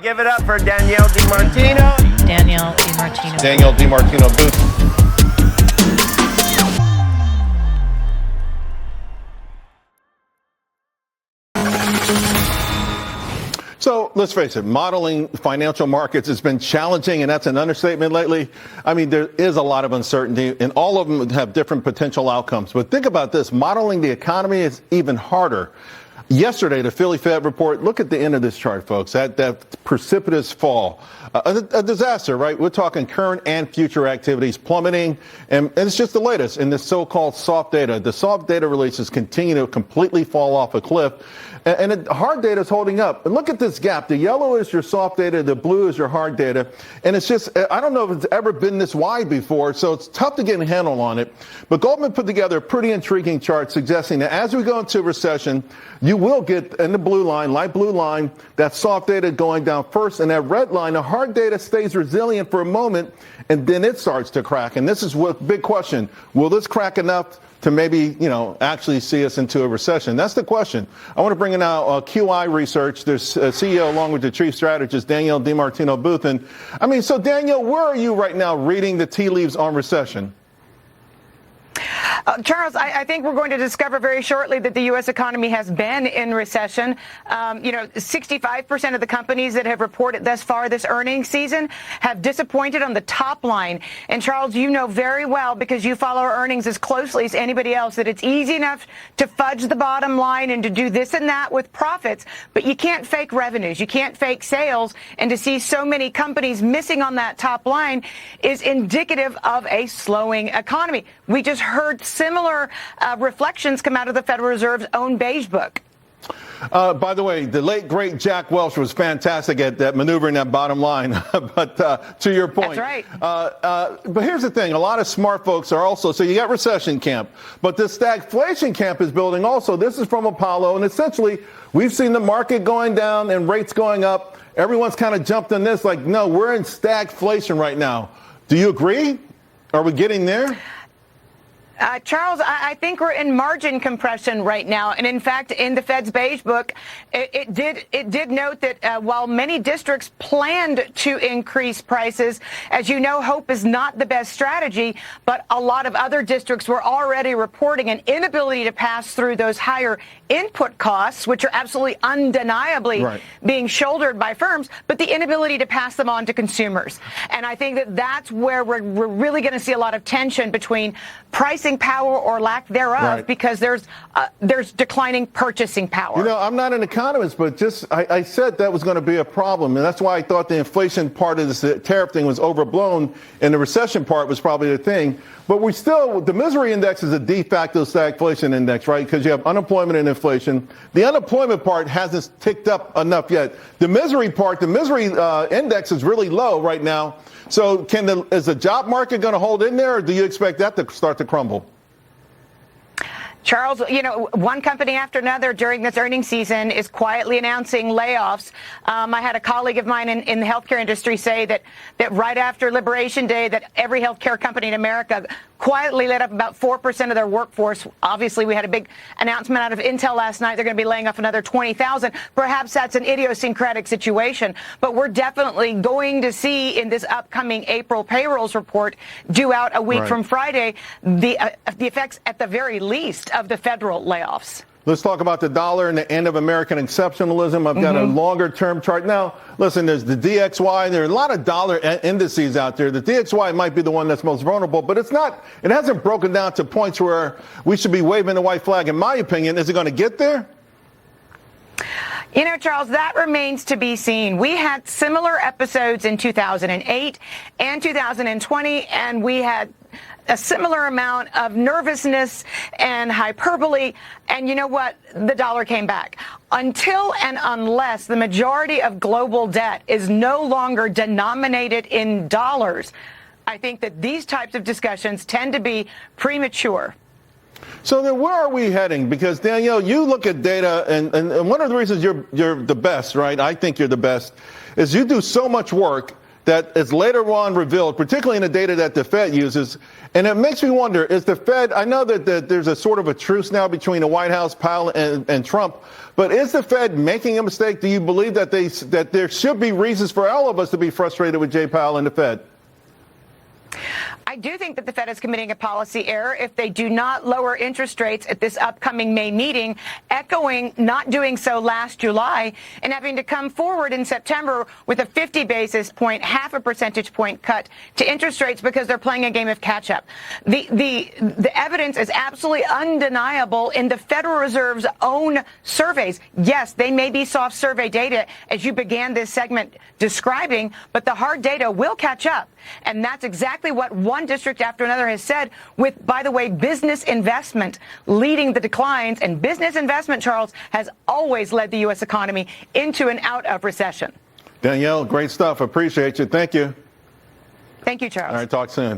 Give it up for Danielle DiMartino. Danielle DiMartino. Danielle DiMartino booth. So let's face it, modeling financial markets has been challenging, and that's an understatement lately. I mean, there is a lot of uncertainty, and all of them have different potential outcomes. But think about this. Modeling the economy is even harder. Yesterday, the Philly Fed report, look at the end of this chart, folks, that precipitous fall. A disaster, right? We're talking current and future activities plummeting, and it's just the latest in this so-called soft data. The soft data releases continue to completely fall off a cliff, and the hard data is holding up. And look at this gap. The yellow is your soft data, the blue is your hard data, and it's just, I don't know if it's ever been this wide before, so it's tough to get a handle on it. But Goldman put together a pretty intriguing chart suggesting that as we go into recession, you will get in the blue line, light blue line, that soft data going down first, and that red line, the hard data stays resilient for a moment, and then it starts to crack. And this is what big question. Will this crack enough to maybe, actually see us into a recession? That's the question. I want to bring in now QI Research. There's CEO along with the chief strategist, Danielle DiMartino Booth. And so Danielle, where are you right now reading the tea leaves on recession? Charles, I think we're going to discover very shortly that the U.S. economy has been in recession. 65% of the companies that have reported thus far this earnings season have disappointed on the top line. And Charles, you know very well, because you follow our earnings as closely as anybody else, that it's easy enough to fudge the bottom line and to do this and that with profits, but you can't fake revenues. You can't fake sales. And to see so many companies missing on that top line is indicative of a slowing economy. We just heard similar reflections come out of the Federal Reserve's own beige book. By the way, the late, great Jack Welch was fantastic at that maneuvering that bottom line. But to your point. That's right. But here's the thing. A lot of smart folks are also, so you got recession camp, but the stagflation camp is building also. This is from Apollo. And essentially, we've seen the market going down and rates going up. Everyone's kind of jumped on this like, no, we're in stagflation right now. Do you agree? Are we getting there? Charles, I think we're in margin compression right now. And in fact, in the Fed's beige book, it did note that while many districts planned to increase prices, as you know, hope is not the best strategy. But a lot of other districts were already reporting an inability to pass through those higher input costs, which are absolutely undeniably being shouldered by firms, but the inability to pass them on to consumers. And I think that that's where we're really going to see a lot of tension between pricing power or lack thereof, because there's declining purchasing power. I'm not an economist, but I said that was going to be a problem, and that's why I thought the inflation part of this tariff thing was overblown, and the recession part was probably the thing. But the misery index is a de facto stagflation index, right? Because you have unemployment and inflation. The unemployment part hasn't ticked up enough yet. The misery index is really low right now. So is the job market going to hold in there, or do you expect that to start to crumble? Charles, one company after another during this earnings season is quietly announcing layoffs. I had a colleague of mine in the healthcare industry say that right after Liberation Day, that every healthcare company in America quietly let up about 4% of their workforce. Obviously, we had a big announcement out of Intel last night. They're going to be laying off another 20,000. Perhaps that's an idiosyncratic situation, but we're definitely going to see in this upcoming April payrolls report due out a week from Friday, the effects at the very least of the federal layoffs. Let's talk about the dollar and the end of American exceptionalism. I've got a longer-term chart. Now, listen, there's the DXY. There are a lot of dollar indices out there. The DXY might be the one that's most vulnerable, but it's not. It hasn't broken down to points where we should be waving the white flag. In my opinion, is it going to get there? Charles, that remains to be seen. We had similar episodes in 2008 and 2020, and we had a similar amount of nervousness and hyperbole. And you know what? The dollar came back. Until and unless the majority of global debt is no longer denominated in dollars, I think that these types of discussions tend to be premature. So then where are we heading? Because, Danielle, you look at data, and one of the reasons you're the best, right? I think you're the best, is you do so much work that is later on revealed, particularly in the data that the Fed uses. And it makes me wonder, is the Fed, I know that there's a sort of a truce now between the White House, Powell, and Trump, but is the Fed making a mistake? Do you believe that there should be reasons for all of us to be frustrated with Jay Powell and the Fed? I do think that the Fed is committing a policy error if they do not lower interest rates at this upcoming May meeting, echoing not doing so last July and having to come forward in September with a 50 basis point, half a percentage point cut to interest rates because they're playing a game of catch up. The evidence is absolutely undeniable in the Federal Reserve's own surveys. Yes, they may be soft survey data, as you began this segment describing, but the hard data will catch up. And that's exactly what one district after another has said, with, by the way, business investment leading the declines. And business investment, Charles, has always led the U.S. economy into and out of recession. Danielle, great stuff. Appreciate you. Thank you. Thank you, Charles. All right, talk soon.